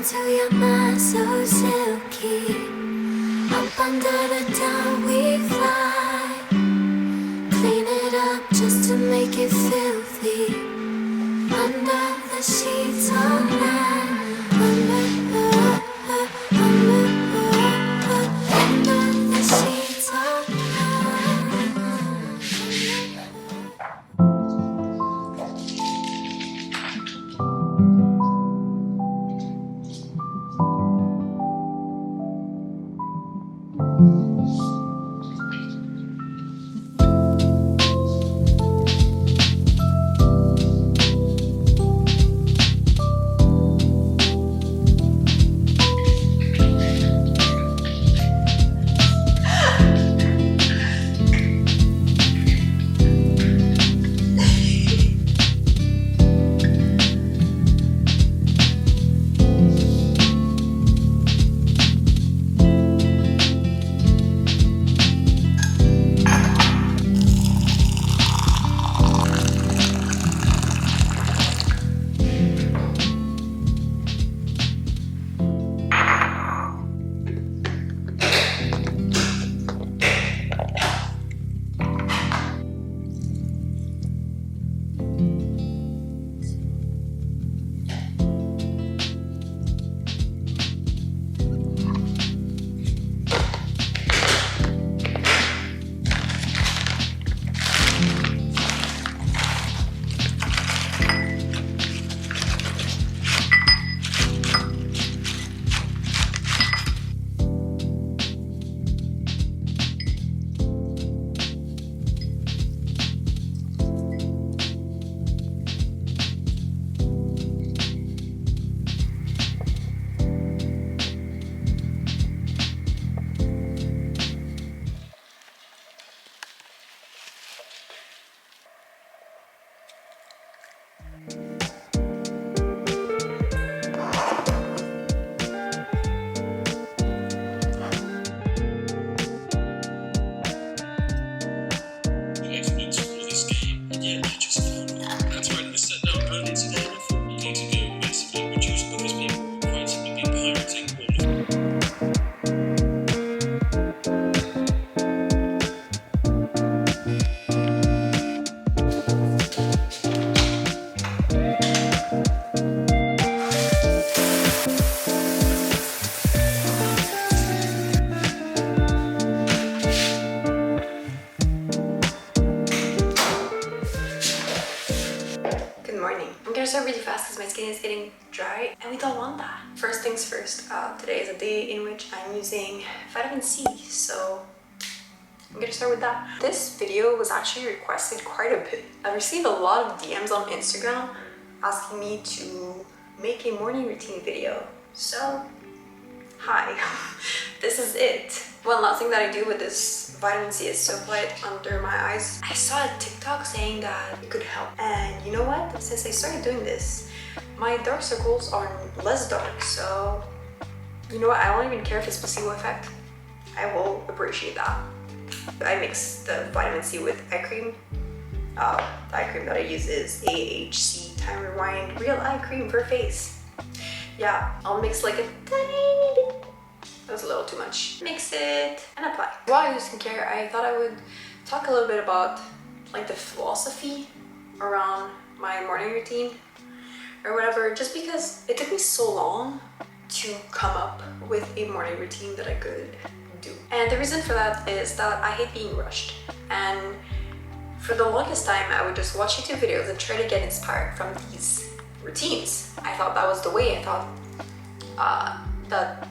into your mind so silky. Up under the dawn we fly. Clean it up just to make it filthy. Under the sheets all night. Under the sheets all night. I'm gonna start really fast because my skin is getting dry and we don't want that. First things first, today is a day in which I'm using vitamin C, so I'm gonna start with that. This video was actually requested quite a bit. I received a lot of DMs on Instagram asking me to make a morning routine video. So, hi, this is it. One last thing that I do with this vitamin C is to apply it under my eyes. I saw a TikTok saying that it could help. And you know what? Since I started doing this, my dark circles are less dark. So, you know what? I don't even care if it's placebo effect. I will appreciate that. I mix the vitamin C with eye cream. The eye cream that I use is AHC Time Rewind Real Eye Cream for face. Yeah, I'll mix like a tiny bit. That was a little too much. Mix it and apply. While I do skincare, I thought I would talk a little bit about like the philosophy around my morning routine or whatever, just because it took me so long to come up with a morning routine that I could do. And the reason for that is that I hate being rushed. And for the longest time, I would just watch YouTube videos and try to get inspired from these routines. I thought that was the way. I thought that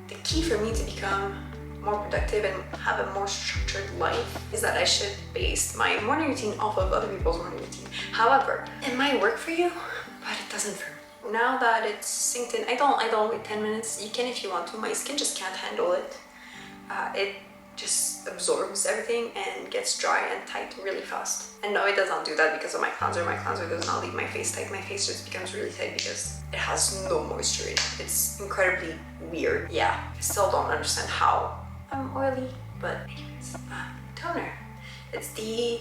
the key for me to become more productive and have a more structured life is that I should base my morning routine off of other people's morning routine. However, it might work for you, but it doesn't for me. Now that it's synced in, I don't wait 10 minutes. You can if you want to. My skin just can't handle it. It just absorbs everything and gets dry and tight really fast. And no, it does not do that because of my cleanser. My cleanser does not leave my face tight. My face just becomes really tight because it has no moisture in it. It's incredibly weird. Yeah, I still don't understand how I'm oily, but anyways, toner. It's the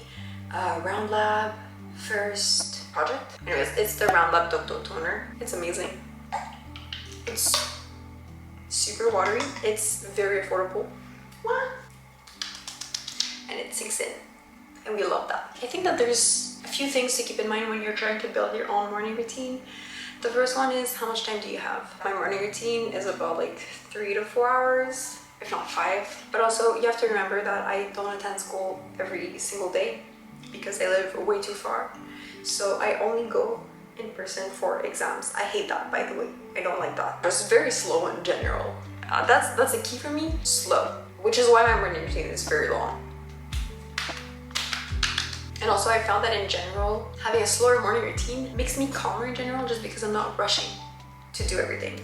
Round Lab first project. Anyways, it's the Round Lab Doctor Toner. It's amazing. It's super watery. It's very affordable. What? And it sinks in. And we love that. I think that there's a few things to keep in mind when you're trying to build your own morning routine. The first one is, how much time do you have? My morning routine is about like 3 to 4 hours, if not 5. But also you have to remember that I don't attend school every single day because I live way too far. So I only go in person for exams. I hate that, by the way. I don't like that. It's very slow in general. That's a key for me, slow. Which is why my morning routine is very long. And also I found that in general, having a slower morning routine makes me calmer in general just because I'm not rushing to do everything.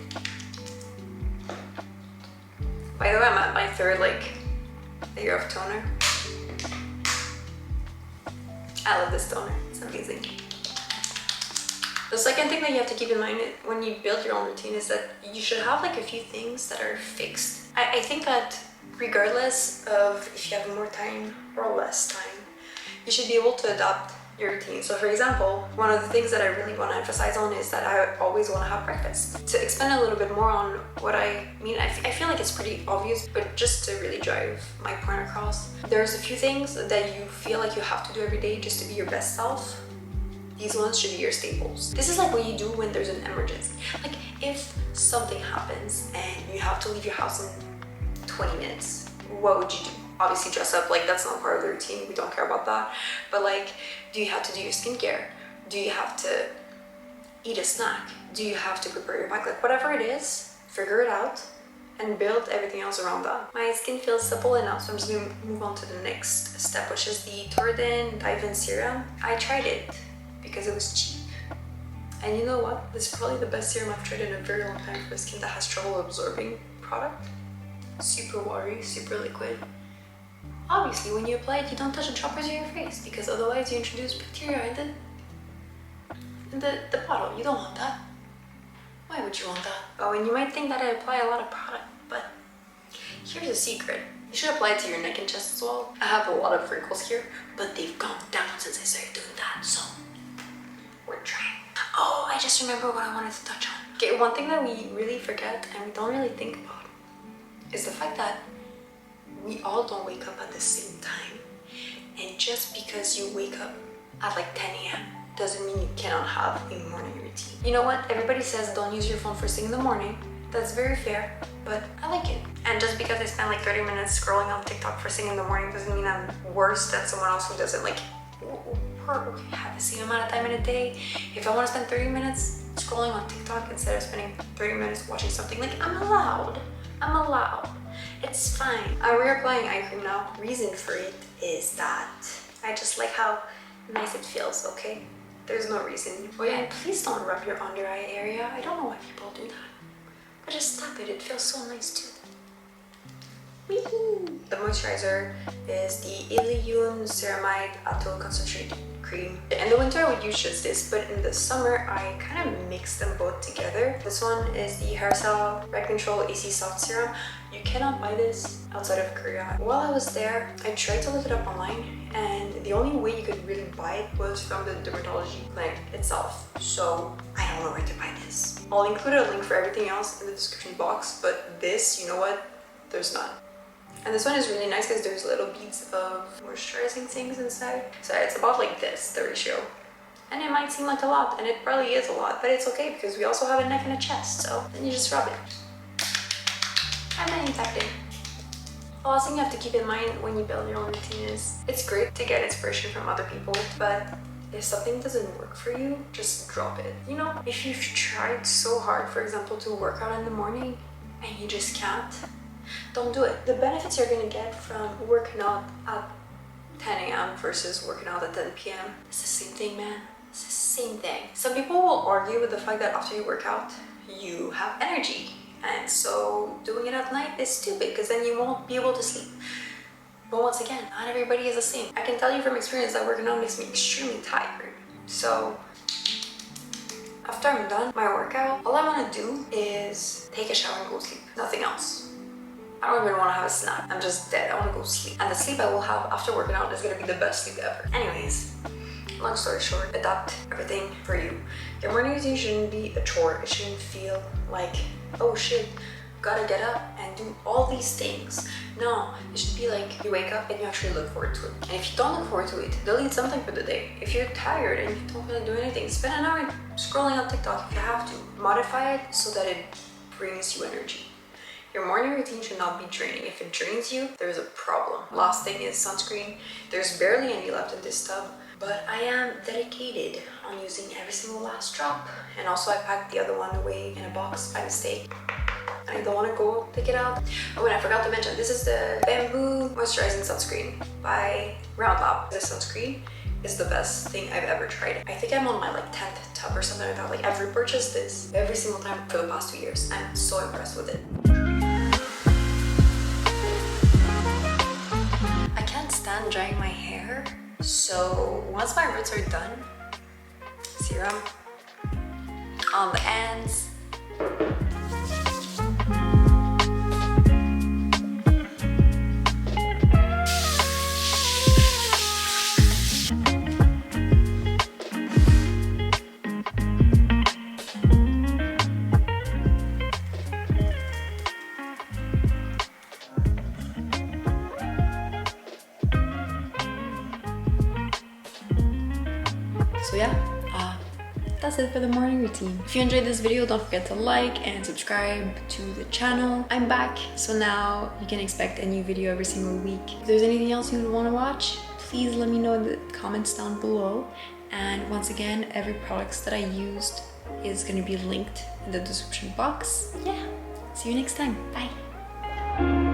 By the way, I'm at my third layer of toner. I love this toner, it's amazing. The second thing that you have to keep in mind when you build your own routine is that you should have like a few things that are fixed. I think that regardless of if you have more time or less time, you should be able to adapt your routine. So for example, one of the things that I really want to emphasize on is that I always want to have breakfast. To expand a little bit more on what I mean, I feel like it's pretty obvious, but just to really drive my point across, there's a few things that you feel like you have to do every day just to be your best self. These ones should be your staples. This is like what you do when there's an emergency. Like if something happens and you have to leave your house in 20 minutes, what would you do? Obviously dress up, like that's not part of the routine, we don't care about that. But like, do you have to do your skincare? Do you have to eat a snack? Do you have to prepare your bike? Like whatever it is, figure it out and build everything else around that. My skin feels supple enough, so I'm just gonna move on to the next step, which is the Torden Dive-In Serum. I tried it because it was cheap. And you know what? This is probably the best serum I've tried in a very long time for skin that has trouble absorbing product. Super watery, super liquid. Obviously, when you apply it, you don't touch the droppers of your face because otherwise you introduce bacteria in the bottle. You don't want that. Why would you want that? Oh, and you might think that I apply a lot of product, but here's a secret. You should apply it to your neck and chest as well. I have a lot of wrinkles here, but they've gone down since I started doing that, so we're trying. Oh, I just remember what I wanted to touch on. Okay, one thing that we really forget and we don't really think about is the fact that we all don't wake up at the same time. And just because you wake up at like 10 a.m. doesn't mean you cannot have a morning routine. You know what? Everybody says don't use your phone first thing in the morning. That's very fair, but I like it. And just because I spend like 30 minutes scrolling on TikTok first thing in the morning doesn't mean I'm worse than someone else who doesn't. Like, we have the same amount of time in a day. If I want to spend 30 minutes scrolling on TikTok instead of spending 30 minutes watching something, like I'm allowed. It's fine. I'm reapplying eye cream now. Reason for it is that I just like how nice it feels, okay? There's no reason. Oh yeah, and please don't rub your under eye area. I don't know why people do that. But just stop it, it feels so nice too. Wee-hoo. The moisturizer is the Ilium Ceramide Atoll Concentrate Cream. In the winter I would use just this, but in the summer I kind of mix them both together. This one is the Hairstyle Red Control AC Soft Serum. You cannot buy this outside of Korea. While I was there, I tried to look it up online, and the only way you could really buy it was from the dermatology clinic itself. So I don't know where to buy this. I'll include a link for everything else in the description box, but this, you know what? There's none. And this one is really nice because there's little beads of moisturizing things inside. So it's about like this, the ratio. And it might seem like a lot, and it probably is a lot, but it's okay because we also have a neck and a chest, so then you just rub it. And then you tap it. The last thing you have to keep in mind when you build your own routine is it's great to get inspiration from other people, but if something doesn't work for you, just drop it. You know, if you've tried so hard, for example, to work out in the morning and you just can't, don't do it. The benefits you're gonna get from working out at 10 a.m. versus working out at 10 p.m. It's the same thing, man. It's the same thing. Some people will argue with the fact that after you work out, you have energy. And so doing it at night is stupid because then you won't be able to sleep. But once again, not everybody is the same. I can tell you from experience that working out makes me extremely tired. So after I'm done my workout, all I want to do is take a shower and go to sleep. Nothing else. I don't even want to have a snack. I'm just dead. I want to go sleep. And the sleep I will have after working out is going to be the best sleep ever. Anyways, long story short, adapt everything for you. Your morning routine shouldn't be a chore. It shouldn't feel like, oh shit, gotta get up and do all these things. No, it should be like you wake up and you actually look forward to it. And if you don't look forward to it, delete something for the day. If you're tired and you don't really do anything, spend an hour scrolling on TikTok if you have to. Modify it so that it brings you energy. Your morning routine should not be draining. If it drains you, there's a problem. Last thing is sunscreen. There's barely any left in this tub, but I am dedicated on using every single last drop. And also I packed the other one away in a box by mistake. I don't want to go take it out. Oh, and I forgot to mention, this is the Bamboo Moisturizing Sunscreen by Round Lab. This sunscreen is the best thing I've ever tried. I think I'm on my like 10th tub or something like that. Like I've repurchased this every single time for the past 2 years. I'm so impressed with it. I can't stand drying my hair, so once my roots are done, serum on the ends. So yeah, that's it for the morning routine. If you enjoyed this video, don't forget to like and subscribe to the channel. I'm back, so now you can expect a new video every single week. If there's anything else you would want to watch, please let me know in the comments down below. And once again, every product that I used is going to be linked in the description box. Yeah, see you next time. Bye.